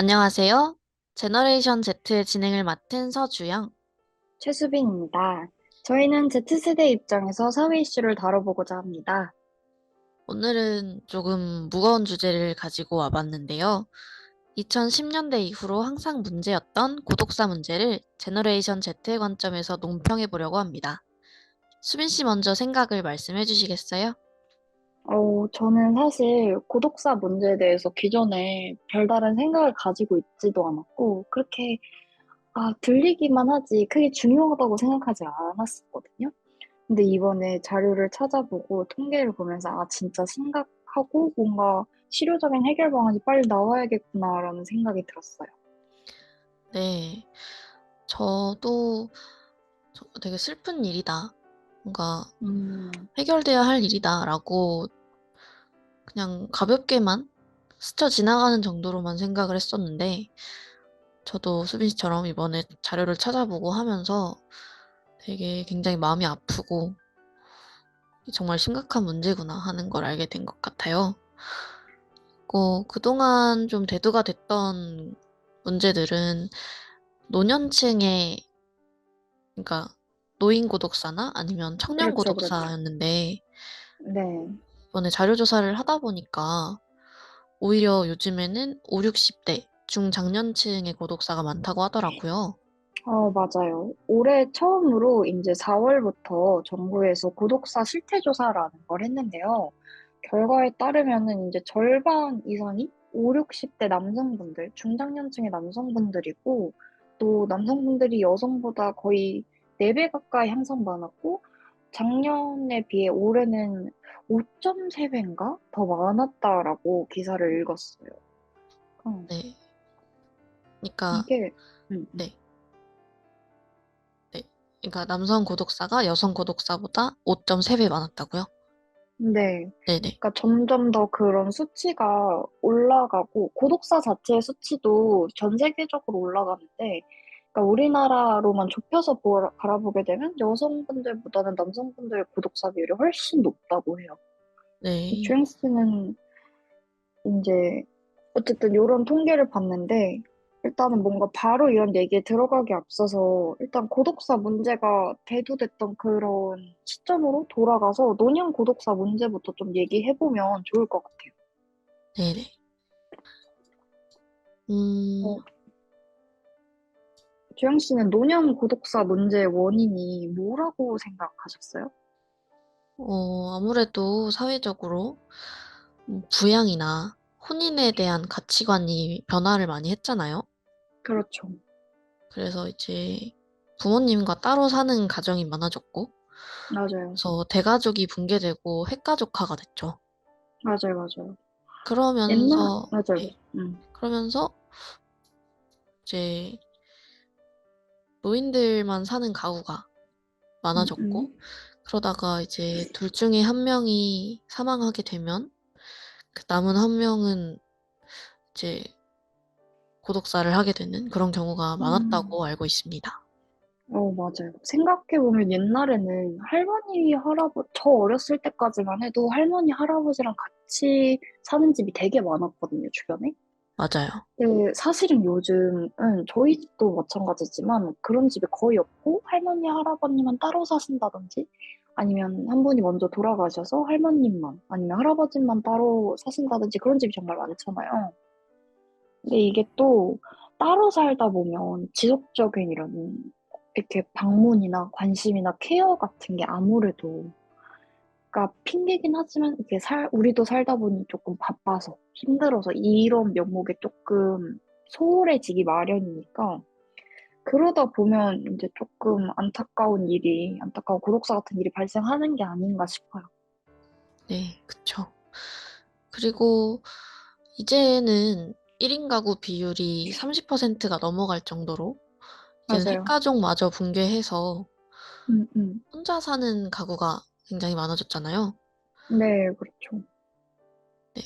안녕하세요. 제너레이션 Z의 진행을 맡은 서주영. 최수빈입니다. 저희는 Z세대 입장에서 사회 이슈를 다뤄보고자 합니다. 오늘은 조금 무거운 주제를 가지고 와봤는데요. 2010년대 이후로 항상 문제였던 고독사 문제를 제너레이션 Z의 관점에서 논평해 보려고 합니다. 수빈 씨 먼저 생각을 말씀해 주시겠어요? 저는 사실 고독사 문제에 대해서 기존에 별다른 생각을 가지고 있지도 않았고, 그렇게, 들리기만 하지 크게 중요하다고 생각하지 않았었거든요. 근데 이번에 자료를 찾아보고 통계를 보면서, 진짜 심각하고 뭔가 실효적인 해결 방안이 빨리 나와야겠구나라는 생각이 들었어요. 네. 저도 되게 슬픈 일이다. 뭔가 음, 해결돼야 할 일이다라고 그냥 가볍게만 스쳐 지나가는 정도로만 생각을 했었는데, 저도 수빈 씨처럼 이번에 자료를 찾아보고 하면서 되게 굉장히 마음이 아프고 정말 심각한 문제구나 하는 걸 알게 된 것 같아요. 그동안 좀 대두가 됐던 문제들은 노년층의, 그러니까 노인 고독사나 아니면 청년 그렇죠, 그렇죠. 고독사였는데, 네. 이번에 자료 조사를 하다 보니까 오히려 요즘에는 5, 60대 중장년층의 고독사가 많다고 하더라고요. 맞아요. 올해 처음으로 이제 4월부터 정부에서 고독사 실태조사라는 걸 했는데요. 결과에 따르면은 이제 절반 이상이 5, 60대 남성분들, 중장년층의 남성분들이고, 또 남성분들이 여성보다 거의 4배 가까이 항상 많았고, 작년에 비해 올해는 5.3배인가 더 많았다라고 기사를 읽었어요. 어, 네. 그러니까, 이게, 음, 음. 네. 네. 그러니까 남성 고독사가 여성 고독사보다 5.3배 많았다고요? 네. 네네. 그러니까 점점 더 그런 수치가 올라가고, 고독사 자체의 수치도 전 세계적으로 올라가는데, 그러니까 우리나라로만 좁혀서 바라보게 되면 여성분들보다는 남성분들의 고독사 비율이 훨씬 높다고 해요. 네. 주행 씨는 이제 어쨌든 이런 통계를 봤는데, 일단은 뭔가 바로 이런 얘기에 들어가기 앞서서 일단 고독사 문제가 대두됐던 그런 시점으로 돌아가서 노년 고독사 문제부터 좀 얘기해보면 좋을 것 같아요. 네네. 음, 어, 주영 씨는 노년 고독사 문제의 원인이 뭐라고 생각하셨어요? 아무래도 사회적으로 부양이나 혼인에 대한 가치관이 변화를 많이 했잖아요. 그렇죠. 그래서 이제 부모님과 따로 사는 가정이 많아졌고, 맞아요. 그래서 대가족이 붕괴되고 핵가족화가 됐죠. 맞아요, 맞아요. 그러면서, 맞아요. 네. 그러면서 이제 노인들만 사는 가구가 음, 많아졌고, 음. 그러다가 이제 둘 중에 한 명이 사망하게 되면 그 남은 한 명은 이제 고독사를 하게 되는 그런 경우가 음. 많았다고 알고 있습니다. 맞아요. 생각해보면 옛날에는 할머니, 할아버지, 저 어렸을 때까지만 해도 할머니, 할아버지랑 같이 사는 집이 되게 많았거든요, 주변에. 맞아요. 근데 사실은 요즘은 저희 집도 마찬가지지만 그런 집이 거의 없고 할머니, 할아버님은 따로 사신다든지 아니면 한 분이 먼저 돌아가셔서 할머님만 아니면 할아버지만 따로 사신다든지 그런 집이 정말 많잖아요. 근데 이게 또 따로 살다 보면 지속적인 이런 이렇게 방문이나 관심이나 케어 같은 게 아무래도 그러니까 핑계긴 하지만 이게 우리도 살다 보니 조금 바빠서 힘들어서 이런 명목에 조금 소홀해지기 마련이니까 그러다 보면 이제 조금 안타까운 고독사 같은 일이 발생하는 게 아닌가 싶어요. 네, 그쵸. 그리고 이제는 1인 가구 비율이 30%가 넘어갈 정도로 이제는 맞아요. 핵가족마저 붕괴해서 음, 음. 혼자 사는 가구가 굉장히 많아졌잖아요. 네, 그렇죠. 네.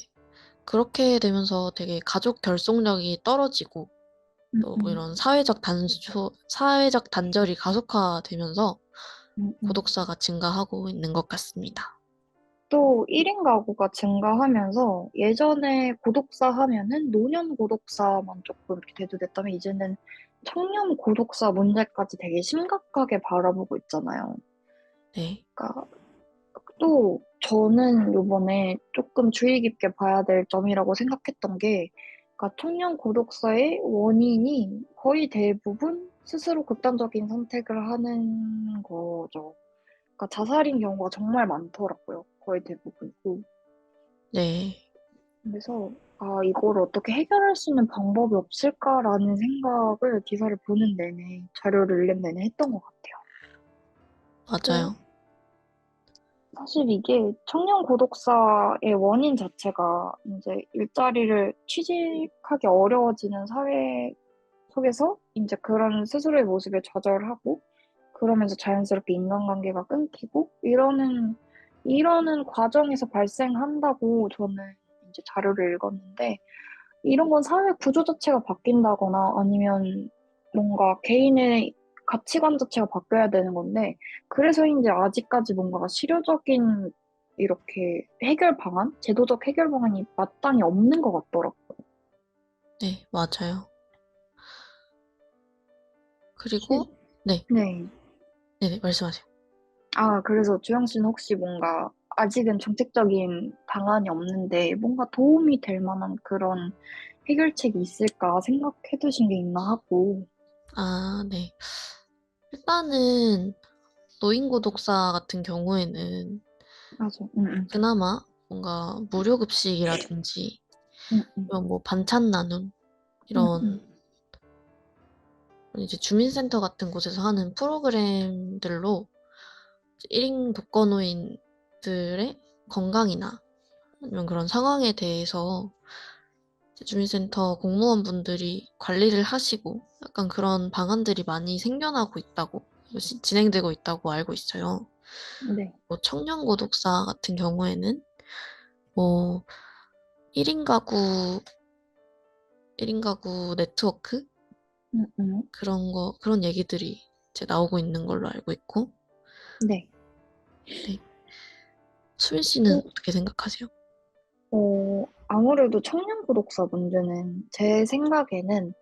그렇게 되면서 되게 가족 결속력이 떨어지고 또 음. 이런 사회적 단절이 가속화되면서 음, 음. 고독사가 증가하고 있는 것 같습니다. 또 1인 가구가 증가하면서 예전에 고독사 하면은 노년 고독사만 조금 이렇게 대두됐다면 이제는 청년 고독사 문제까지 되게 심각하게 바라보고 있잖아요. 네. 그러니까 또 저는 요번에 조금 주의 깊게 봐야 될 점이라고 생각했던 게, 그러니까 청년 고독사의 원인이 거의 대부분 스스로 극단적인 선택을 하는 거죠. 그러니까 자살인 경우가 정말 많더라고요. 거의 대부분이고. 네. 그래서 아, 이걸 어떻게 해결할 수 있는 방법이 없을까라는 생각을 기사를 보는 내내, 자료를 읽는 내내 했던 것 같아요. 근데 맞아요. 사실 이게 청년 고독사의 원인 자체가 이제 일자리를 취직하기 어려워지는 사회 속에서 이제 그런 스스로의 모습에 좌절하고 그러면서 자연스럽게 인간관계가 끊기고 이러는 과정에서 발생한다고 저는 이제 자료를 읽었는데, 이런 건 사회 구조 자체가 바뀐다거나 아니면 뭔가 개인의 가치관 자체가 바뀌어야 되는 건데, 그래서인지 아직까지 뭔가 실효적인 이렇게 해결 방안, 제도적 해결 방안이 마땅히 없는 것 같더라고요. 네, 맞아요. 혹시, 그리고, 네, 네. 네네, 말씀하세요. 아, 그래서 주영 씨는 혹시 뭔가 아직은 정책적인 방안이 없는데 뭔가 도움이 될 만한 그런 해결책이 있을까 생각해 두신 게 있나 하고. 아, 네. 일단은, 노인고독사 같은 경우에는 맞아. 그나마 뭔가 무료급식이라든지, 응, 응, 이런 뭐 반찬 나눔, 응, 응, 이런 이제 주민센터 같은 곳에서 하는 프로그램들로 1인 독거노인들의 건강이나 아니면 그런 상황에 대해서 이제 주민센터 공무원분들이 관리를 하시고 약간 그런 방안들이 많이 생겨나고 있다고, 진행되고 있다고 알고 있어요. 네. 뭐 청년 고독사 같은 경우에는 뭐 1인 가구, 1인 가구 네트워크? 응, 응, 그런 얘기들이 이제 나오고 있는 걸로 알고 있고, 네. 네. 수민 씨는 또, 어떻게 생각하세요? 아무래도 청년 고독사 문제는 제 생각에는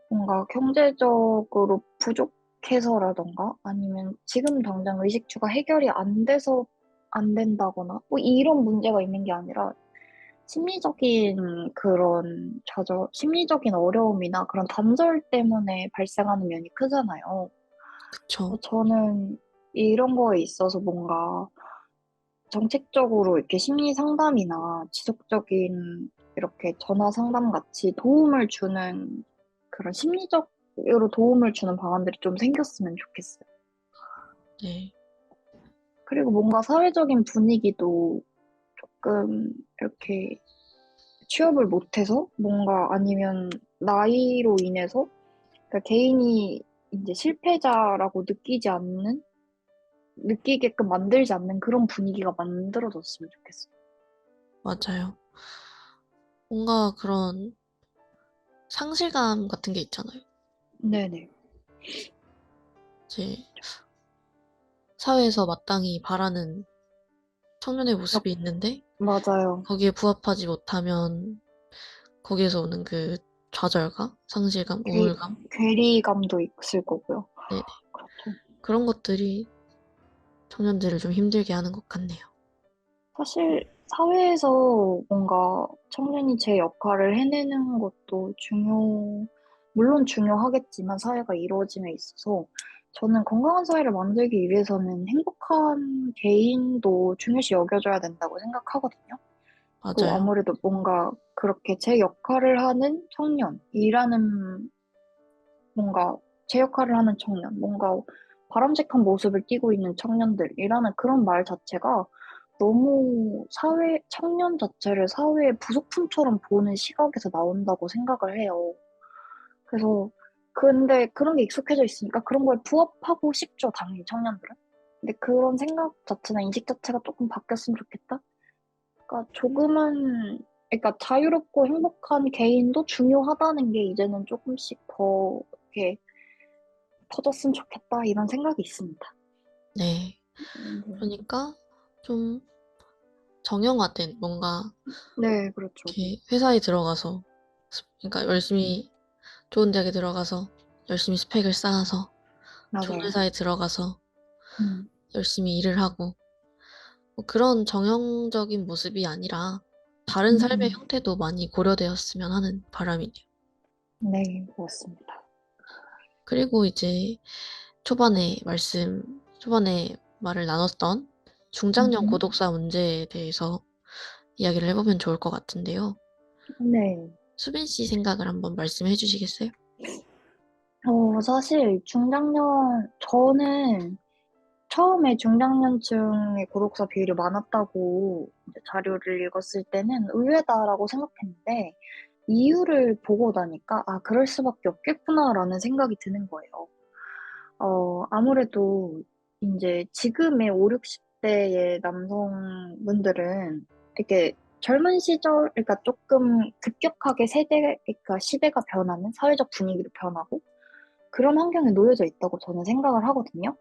뭔가 경제적으로 부족해서라던가 아니면 지금 당장 의식주가 해결이 안 돼서 안 된다거나 뭐 이런 문제가 있는 게 아니라 심리적인 그런 심리적인 어려움이나 그런 단절 때문에 발생하는 면이 크잖아요. 그쵸. 저는 이런 거에 있어서 뭔가 정책적으로 이렇게 심리 상담이나 지속적인 이렇게 전화 상담 같이 도움을 주는 그런 심리적으로 도움을 주는 방안들이 좀 생겼으면 좋겠어요. 네. 그리고 뭔가 사회적인 분위기도 조금 이렇게 취업을 못해서 뭔가 아니면 나이로 인해서 그러니까 개인이 이제 실패자라고 느끼게끔 만들지 않는 그런 분위기가 만들어졌으면 좋겠어요. 맞아요. 뭔가 그런 상실감 같은 게 있잖아요. 네네. 이제 사회에서 마땅히 바라는 청년의 역- 모습이 있는데 맞아요. 거기에 부합하지 못하면 거기에서 오는 그 좌절감, 상실감, 괴, 우울감. 괴리감도 있을 거고요. 네네. 그렇죠. 그런 것들이 청년들을 좀 힘들게 하는 것 같네요. 사실 사회에서 뭔가 청년이 제 역할을 해내는 것도 물론 중요하겠지만 사회가 이루어짐에 있어서 저는 건강한 사회를 만들기 위해서는 행복한 개인도 중요시 여겨줘야 된다고 생각하거든요. 또 맞아요. 아무래도 뭔가 그렇게 제 역할을 하는 청년이라는 뭔가 제 역할을 하는 청년, 뭔가 바람직한 모습을 띠고 있는 청년들이라는 그런 말 자체가 너무 청년 자체를 사회의 부속품처럼 보는 시각에서 나온다고 생각을 해요. 그래서, 근데 그런 게 익숙해져 있으니까 그런 거에 부합하고 싶죠, 당연히 청년들은. 근데 그런 생각 자체나 인식 자체가 조금 바뀌었으면 좋겠다? 그러니까 그러니까 자유롭고 행복한 개인도 중요하다는 게 이제는 조금씩 더 이렇게 터졌으면 좋겠다, 이런 생각이 있습니다. 네. 네. 그러니까 좀 정형화된 뭔가 네, 그렇죠. 이렇게 회사에 들어가서 그러니까 열심히 좋은 대학에 들어가서 열심히 스펙을 쌓아서 좋은 맞아요. 회사에 들어가서 음, 열심히 일을 하고 뭐 그런 정형적인 모습이 아니라 다른 음, 삶의 음. 형태도 많이 고려되었으면 하는 바람이네요. 네, 그렇습니다. 그리고 이제 초반에 말을 나눴던 중장년 음, 고독사 문제에 대해서 이야기를 해보면 좋을 것 같은데요. 네. 수빈 씨 생각을 한번 말씀해 주시겠어요? 사실 저는 처음에 중장년층의 고독사 비율이 많았다고 이제 자료를 읽었을 때는 의외다라고 생각했는데, 이유를 보고 나니까, 아, 그럴 수밖에 없겠구나라는 생각이 드는 거예요. 아무래도 이제 지금의 5, 60대의 남성분들은 이렇게 젊은 시절, 그러니까 조금 급격하게 그러니까 시대가 변하는 사회적 분위기도 변하고 그런 환경에 놓여져 있다고 저는 생각을 하거든요.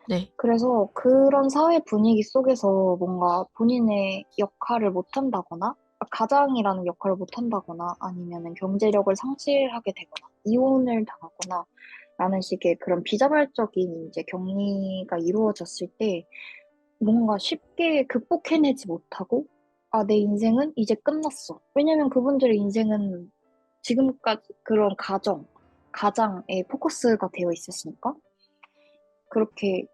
네, 그래서 그런 사회 분위기 속에서 뭔가 본인의 역할을 못한다거나, 가장이라는 역할을 못한다거나, 아니면은 경제력을 상실하게 되거나, 이혼을 당하거나, 라는 식의 그런 비자발적인 이제 격리가 이루어졌을 때, 뭔가 쉽게 극복해내지 못하고, 아, 내 인생은 이제 끝났어. 왜냐면 그분들의 인생은 지금까지 그런 가장에 포커스가 되어 있었으니까. 그렇게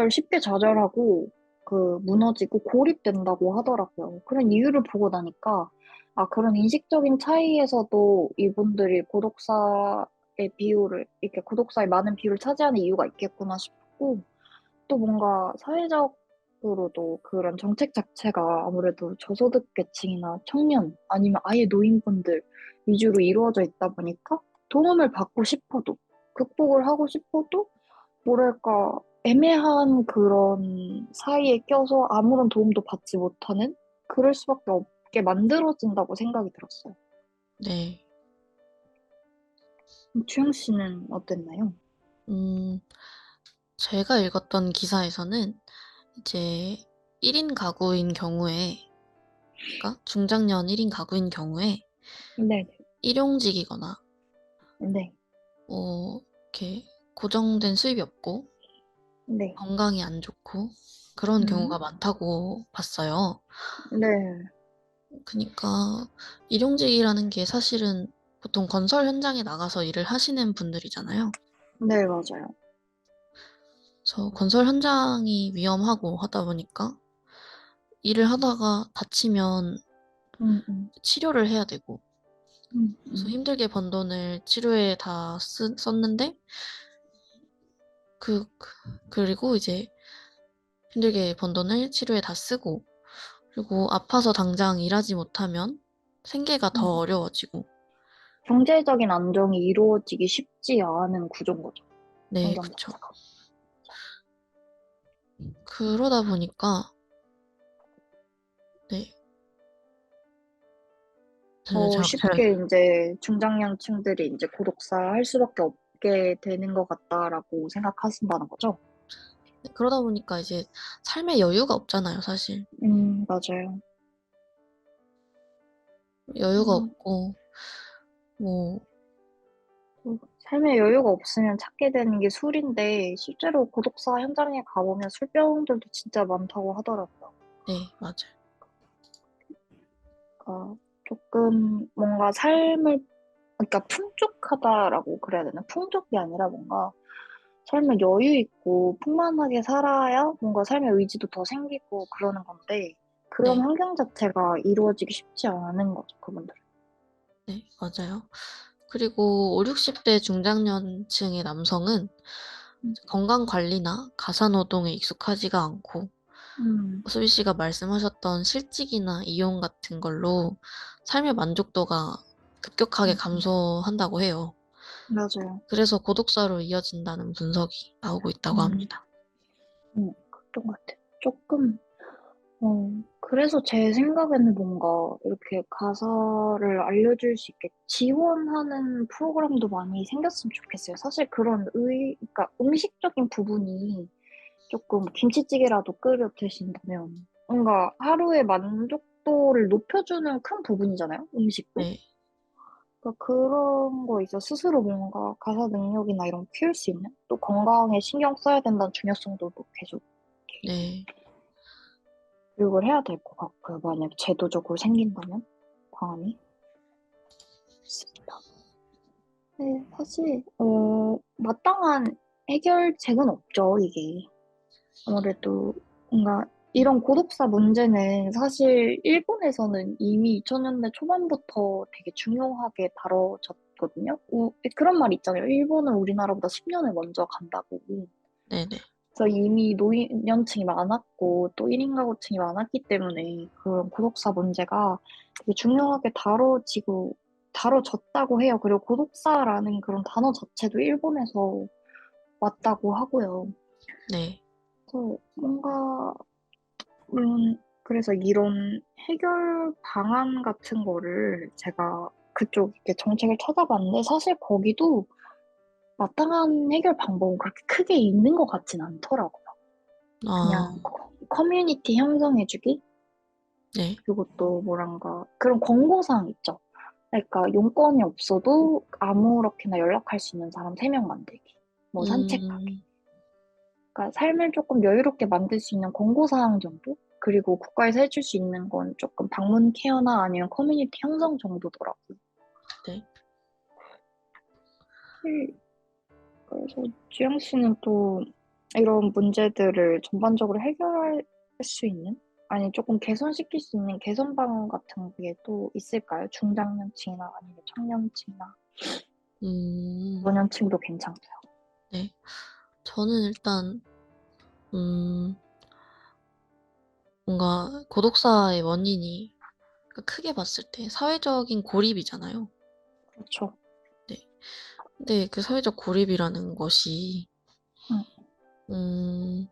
쉽게 좌절하고 무너지고 고립된다고 하더라고요. 그런 이유를 보고 나니까 아, 그런 인식적인 차이에서도 이분들이 이렇게 고독사의 많은 비율을 차지하는 이유가 있겠구나 싶고, 또 뭔가 사회적으로도 그런 정책 자체가 아무래도 저소득계층이나 청년 아니면 아예 노인분들 위주로 이루어져 있다 보니까 도움을 받고 싶어도 극복을 하고 싶어도 뭐랄까, 애매한 그런 사이에 껴서 아무런 도움도 받지 못하는 그럴 수밖에 없게 만들어진다고 생각이 들었어요. 네. 주영 씨는 어땠나요? 음, 제가 읽었던 기사에서는 이제 1인 가구인 경우에, 그러니까 중장년 1인 가구인 경우에 네, 일용직이거나 네, 뭐 이렇게 고정된 수입이 없고 네, 건강이 안 좋고 그런 음, 경우가 많다고 봤어요. 네, 그러니까 일용직이라는 게 사실은 보통 건설 현장에 나가서 일을 하시는 분들이잖아요. 네, 맞아요. 그래서 건설 현장이 위험하고 하다 보니까 일을 하다가 다치면 음, 음, 치료를 해야 되고, 그래서 음. 힘들게 번 돈을 치료에 썼는데, 그리고 이제 힘들게 번 돈을 치료에 다 쓰고, 그리고 아파서 당장 일하지 못하면 생계가 더 음. 어려워지고, 경제적인 안정이 이루어지기 쉽지 않은 구조인 거죠. 네, 환경 그쵸. 자체가. 그러다 보니까, 네, 더 쉽게 이제 중장년층들이 이제 고독사 할 수밖에 없게 되는 것 같다라고 생각하신다는 거죠? 그러다 보니까 이제 삶의 여유가 없잖아요, 사실. 맞아요. 여유가 음, 없고, 뭐, 삶의 여유가 없으면 찾게 되는 게 술인데, 실제로 고독사 현장에 가보면 술병들도 진짜 많다고 하더라고요. 네, 맞아요. 그러니까 조금 뭔가 그러니까 풍족하다라고 그래야 되나? 풍족이 아니라 뭔가 삶을 여유 있고 풍만하게 살아야 뭔가 삶의 의지도 더 생기고 그러는 건데, 그런 네, 환경 자체가 이루어지기 쉽지 않은 거죠, 그분들. 네, 맞아요. 그리고 5, 60대 중장년층의 남성은 음, 건강 관리나 가사 노동에 익숙하지가 않고 음, 수비 씨가 말씀하셨던 실직이나 이용 같은 걸로 삶의 만족도가 급격하게 음. 감소한다고 해요. 맞아요. 그래서 고독사로 이어진다는 분석이 나오고 있다고 음, 합니다. 그런 것 같아요. 조금, 그래서 제 생각에는 뭔가 이렇게 가사를 알려줄 수 있게 지원하는 프로그램도 많이 생겼으면 좋겠어요. 사실 그러니까 음식적인 부분이 조금 김치찌개라도 끓여 드신다면, 뭔가 하루의 만족도를 높여주는 큰 부분이잖아요, 음식도. 네, 그러니까 그런 거 있어 스스로 뭔가 가사 능력이나 이런 거 키울 수 있는 또 건강에 신경 써야 된다는 중요성도 계속 이렇게 네, 교육을 해야 될 것 같고요. 만약 제도적으로 생긴다면 방안이 있습니다. 네, 사실 마땅한 해결책은 없죠, 이게. 아무래도 뭔가 이런 고독사 문제는 사실 일본에서는 이미 2000년대 초반부터 되게 중요하게 다뤄졌거든요. 그런 말 있잖아요. 일본은 우리나라보다 10년을 먼저 간다고. 네, 네, 그래서 이미 노인연층이 많았고 또 1인 가구층이 많았기 때문에 그런 고독사 문제가 되게 중요하게 다뤄졌다고 해요. 그리고 고독사라는 그런 단어 자체도 일본에서 왔다고 하고요. 네, 그래서 뭔가 그래서 이런 해결 방안 같은 거를 제가 그쪽 이렇게 정책을 찾아봤는데 사실 거기도 마땅한 해결 방법은 그렇게 크게 있는 것 같진 않더라고요. 아, 그냥 커뮤니티 형성해주기? 네, 그리고 또 뭐란가 그런 권고사항 있죠. 그러니까 용건이 없어도 아무렇게나 연락할 수 있는 사람 3명 만들기. 뭐 산책하기. 음, 그러니까 삶을 조금 여유롭게 만들 수 있는 권고사항 정도? 그리고 국가에서 해줄 수 있는 건 조금 방문 케어나 아니면 커뮤니티 형성 정도더라고요. 네. 사실 그래서 주영 씨는 또 이런 문제들을 전반적으로 해결할 수 있는? 아니, 조금 개선시킬 수 있는 개선 방안 같은 게 또 있을까요? 중장년층이나 아니면 청년층이나 음, 노년층도 괜찮고요. 네. 저는 일단, 음, 뭔가 고독사의 원인이 그러니까 크게 봤을 때 사회적인 고립이잖아요. 그렇죠. 네. 근데 그 사회적 고립이라는 것이, 응, 음,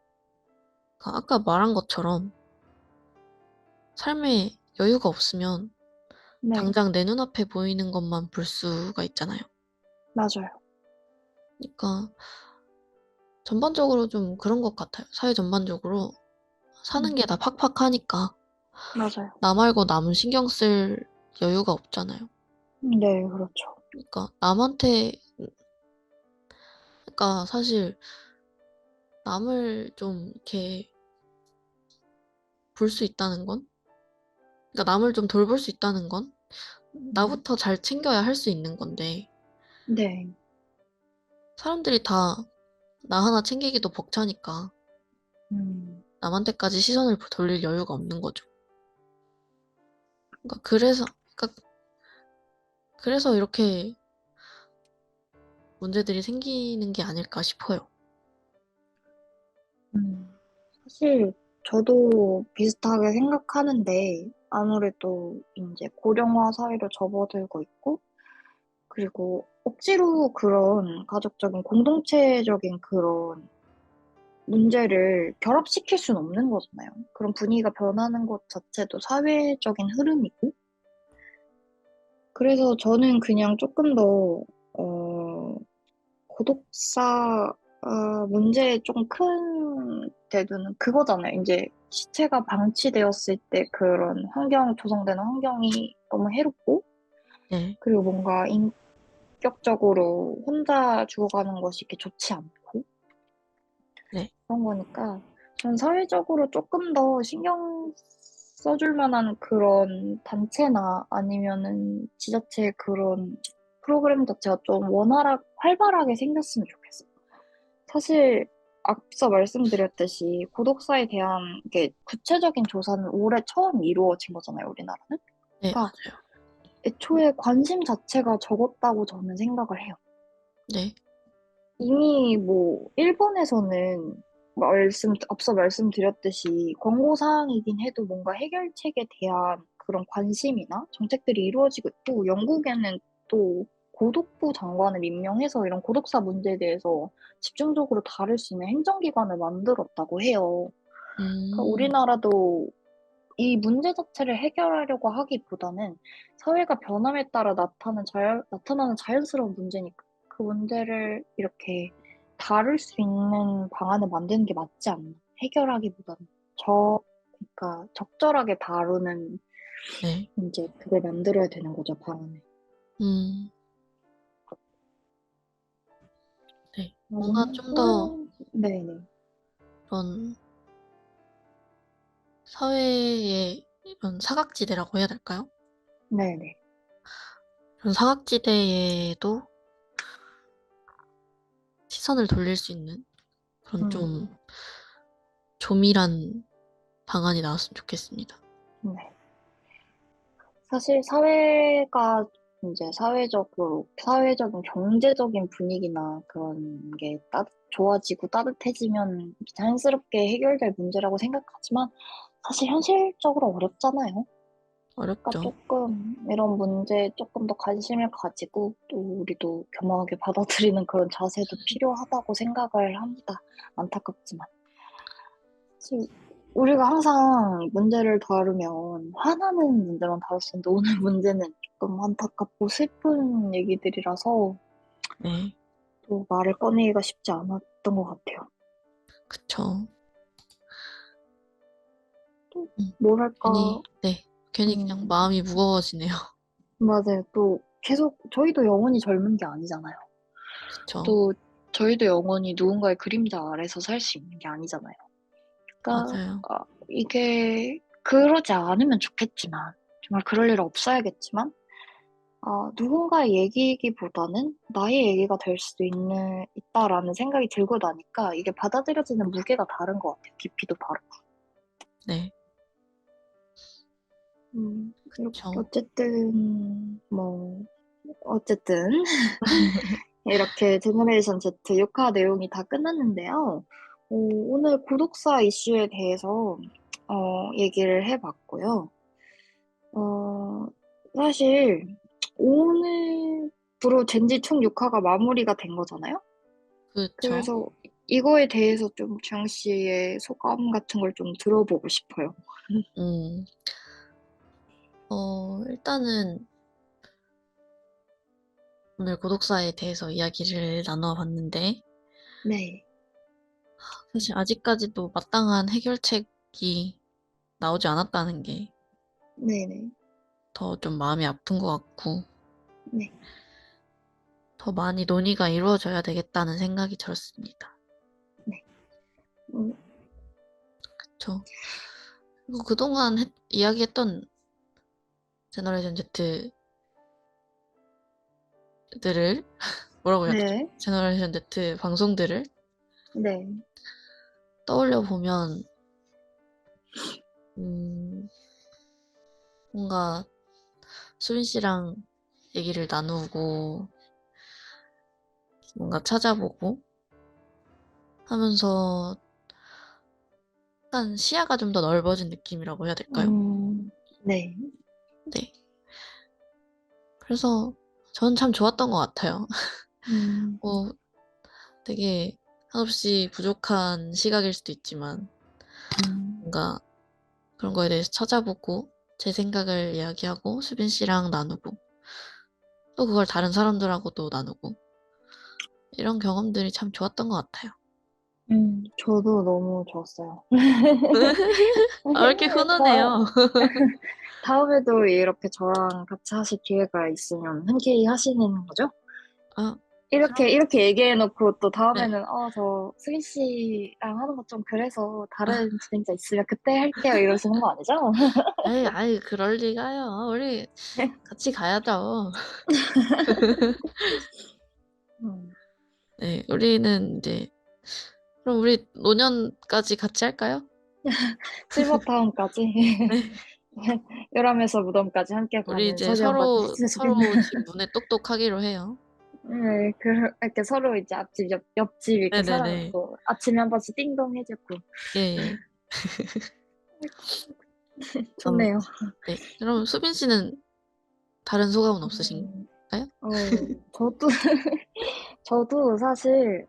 그러니까 아까 말한 것처럼 삶에 여유가 없으면 네, 당장 내 눈앞에 보이는 것만 볼 수가 있잖아요. 맞아요. 그러니까 전반적으로 좀 그런 것 같아요. 사회 전반적으로 사는 응, 게 다 팍팍하니까 맞아요. 나 말고 남은 신경 쓸 여유가 없잖아요. 네, 그렇죠. 그러니까 남한테, 그러니까 사실 남을 좀 이렇게 볼 수 있다는 건, 그러니까 남을 좀 돌볼 수 있다는 건 음, 나부터 잘 챙겨야 할 수 있는 건데 네, 사람들이 다 나 하나 챙기기도 벅차니까 음, 남한테까지 시선을 돌릴 여유가 없는 거죠. 그러니까 그래서 이렇게 문제들이 생기는 게 아닐까 싶어요. 음. 사실 저도 비슷하게 생각하는데 아무래도 이제 고령화 사회로 접어들고 있고 그리고 억지로 그런 가족적인 공동체적인 그런 문제를 결합시킬 수는 없는 거잖아요. 그런 분위기가 변하는 것 자체도 사회적인 흐름이고 그래서 저는 그냥 조금 더 고독사 문제의 좀 큰 대두는 그거잖아요. 이제 시체가 방치되었을 때 그런 조성되는 환경이 너무 해롭고, 네, 그리고 뭔가 인격적으로 혼자 죽어가는 것이 이렇게 좋지 않고, 네, 그런 거니까, 전 사회적으로 조금 더 신경 써줄 만한 그런 단체나 아니면은 지자체 그런 프로그램 자체가 좀 활발하게 생겼으면 좋겠어요. 사실 앞서 말씀드렸듯이 고독사에 대한 게 구체적인 조사는 올해 처음 이루어진 거잖아요, 우리나라는. 네, 그러니까 맞아요. 애초에 관심 자체가 적었다고 저는 생각을 해요. 네, 이미 뭐 일본에서는 앞서 말씀드렸듯이 권고 사항이긴 해도 뭔가 해결책에 대한 그런 관심이나 정책들이 이루어지고 있고 영국에는 또 고독부 장관을 임명해서 이런 고독사 문제에 대해서 집중적으로 다룰 수 있는 행정기관을 만들었다고 해요. 그러니까 음, 우리나라도 이 문제 자체를 해결하려고 하기보다는 사회가 변함에 따라 나타나는 자연스러운 문제니까 그 문제를 이렇게 다룰 수 있는 방안을 만드는 게 맞지 않나. 해결하기보다는. 그러니까 적절하게 다루는 네. 이제 그걸 만들어야 되는 거죠, 방안을. 음, 네. 뭔가 너무 좀 더 네네. 그런 사회의 이런 사각지대라고 해야 될까요? 네네. 그런 사각지대에도 시선을 돌릴 수 있는 그런 좀 음, 조밀한 방안이 나왔으면 좋겠습니다. 네. 사실 사회가 이제 사회적인 경제적인 분위기나 그런 게 좋아지고 따뜻해지면 자연스럽게 해결될 문제라고 생각하지만 사실 현실적으로 어렵잖아요. 그러니까 어렵죠. 조금 이런 문제에 조금 더 관심을 가지고 또 우리도 겸허하게 받아들이는 그런 자세도 필요하다고 생각을 합니다. 안타깝지만. 사실 우리가 항상 문제를 다루면 화나는 문제만 다뤘었는데 오늘 문제는 조금 안타깝고 슬픈 얘기들이라서 네. 또 말을 꺼내기가 쉽지 않았던 것 같아요. 그쵸. 또 음, 뭐랄까, 네. 괜히 그냥 음, 마음이 무거워지네요. 맞아요. 또 계속 저희도 영원히 젊은 게 아니잖아요. 그쵸. 또 저희도 영원히 누군가의 그림자 아래서 살 수 있는 게 아니잖아요. 그러니까 맞아요. 이게 그러지 않으면 좋겠지만 정말 그럴 일 없어야겠지만 누군가의 얘기이기보다는 나의 얘기가 될 수도 있다라는 생각이 들고 나니까 이게 받아들여지는 무게가 다른 것 같아요. 깊이도 다르고. 네. 이렇게 그쵸. 어쨌든, 이렇게 제너레이션 Z 6화 내용이 다 끝났는데요. 오늘 구독사 이슈에 대해서, 얘기를 해봤고요. 어, 사실, 오늘부로 젠지 총 6화가 마무리가 된 거잖아요? 그쵸. 그래서 이거에 대해서 좀 주영 씨의 소감 같은 걸 좀 들어보고 싶어요. 음, 일단은 오늘 고독사에 대해서 이야기를 나누어 봤는데, 네, 사실 아직까지도 마땅한 해결책이 나오지 않았다는 게 네네, 더 좀 마음이 아픈 것 같고, 네. 더 많이 논의가 이루어져야 되겠다는 생각이 들었습니다. 네. 음, 그쵸. 그리고 그동안 이야기했던 제너레이션 Z들을, 뭐라고 해야 되죠? 네, 제너레이션 Z 방송들을 네. 떠올려 보면, 음, 뭔가 수빈 씨랑 얘기를 나누고, 뭔가 찾아보고 하면서 약간 시야가 좀 더 넓어진 느낌이라고 해야 될까요? 네. 네. 그래서 저는 참 좋았던 것 같아요. 음, 뭐 되게 한없이 부족한 시각일 수도 있지만 음, 뭔가 그런 거에 대해서 찾아보고 제 생각을 이야기하고 수빈 씨랑 나누고 또 그걸 다른 사람들하고도 나누고 이런 경험들이 참 좋았던 것 같아요. 저도 너무 좋았어요. 아, 왜 이렇게 다, 훈훈해요? 다음에도 이렇게 저랑 같이 하실 기회가 있으면 흔쾌히 하시는 거죠? 아, 이렇게 얘기해놓고 또 네. 다음에는, 저 승희 씨랑 하는 거 좀 그래서 아, 다른 진행자 있으면 그때 할게요. 이러시는 거 아니죠? 아이, 그럴 리가요. 우리 같이 가야죠. 음, 네, 우리는 이제 그럼 우리 노년까지 같이 할까요? 실버타운까지. 네. 요람에서 무덤까지 함께 우리 가는 이제 소녀 서로 받으시는. 집 문에 똑똑하기로 해요. 네, 이렇게 서로 이제 앞집, 옆집 이렇게 네네네. 살아가고 아침에 한 번씩 띵동 해주고. 예, 예. 그럼, 좋네요. 네. 그럼 수빈 씨는 다른 소감은 음, 없으신가요? 저도, 저도 사실,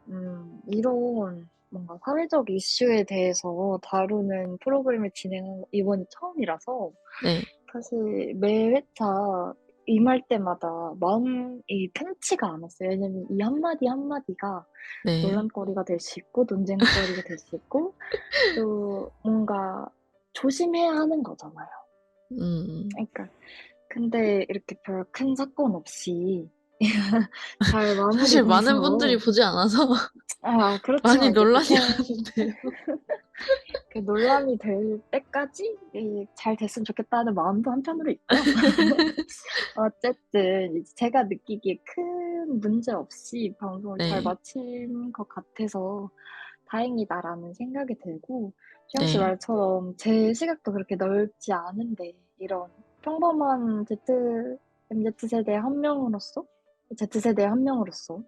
이런 뭔가 사회적 이슈에 대해서 다루는 프로그램을 진행한 거 이번이 처음이라서 네, 사실 매 회차 임할 때마다 마음이 편치가 않았어요. 왜냐면 이 한마디 한마디가 네, 논란거리가 될 수 있고 논쟁거리가 될 수 있고 또 뭔가 조심해야 하는 거잖아요. 음, 그러니까 근데 이렇게 별 큰 사건 없이 잘 사실 많은 분들이 마무리돼서 보지 않아서 아 많이 그렇지만 이제 논란이 보통 많은데요. 그 논란이 될 때까지 잘 됐으면 좋겠다는 마음도 한편으로 있고요. 어쨌든 이제 제가 느끼기에 큰 문제 없이 방송을 잘 네, 마친 것 같아서 다행이다라는 생각이 들고 주영 씨 네, 말처럼 제 시각도 그렇게 넓지 않은데 이런 평범한 MZ세대 한 명으로서 Z세대 한 명으로서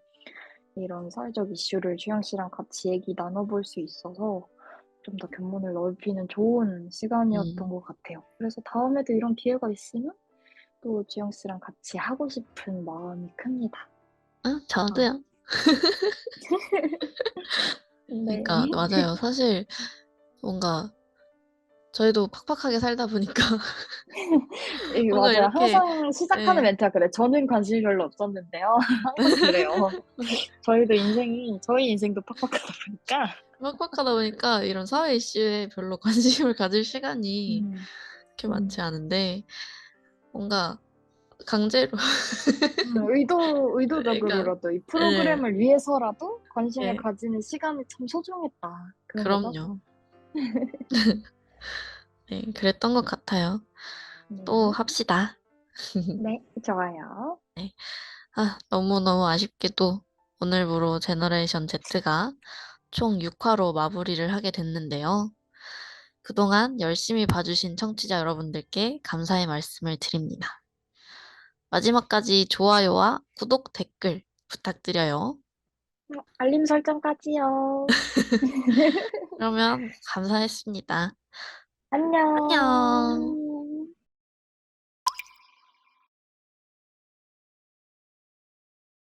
이런 사회적 이슈를 주영 씨랑 같이 얘기 나눠볼 수 있어서 좀 더 견문을 넓히는 좋은 시간이었던 음, 것 같아요. 그래서 다음에도 이런 기회가 있으면 또 주영 씨랑 같이 하고 싶은 마음이 큽니다. 아, 저도요. 그러니까, 네. 맞아요. 사실, 뭔가, 저희도 팍팍하게 살다 보니까, 뭔가 맞아요. 이렇게, 항상 시작하는 예, 멘트가 그래. 저는 관심이 별로 없었는데요. 항상 그래요. 저희 인생도 팍팍하다 보니까. 빡빡하다 보니까 이런 사회 이슈에 별로 관심을 가질 시간이 음, 그렇게 음, 많지 않은데, 뭔가 강제로, 그러니까, 의도적으로라도 이 예, 프로그램을 위해서라도 관심을 예, 가지는 시간이 참 소중했다. 그런 거죠. 그럼요. 네, 그랬던 것 같아요. 또 네. 합시다. 네, 좋아요. 네. 너무너무 아쉽게도 오늘부로 제너레이션 Z가 총 6화로 마무리를 하게 됐는데요. 그동안 열심히 봐주신 청취자 여러분들께 감사의 말씀을 드립니다. 마지막까지 좋아요와 구독, 댓글 부탁드려요. 알림 설정까지요. 그러면 감사했습니다. 안녕. 안녕.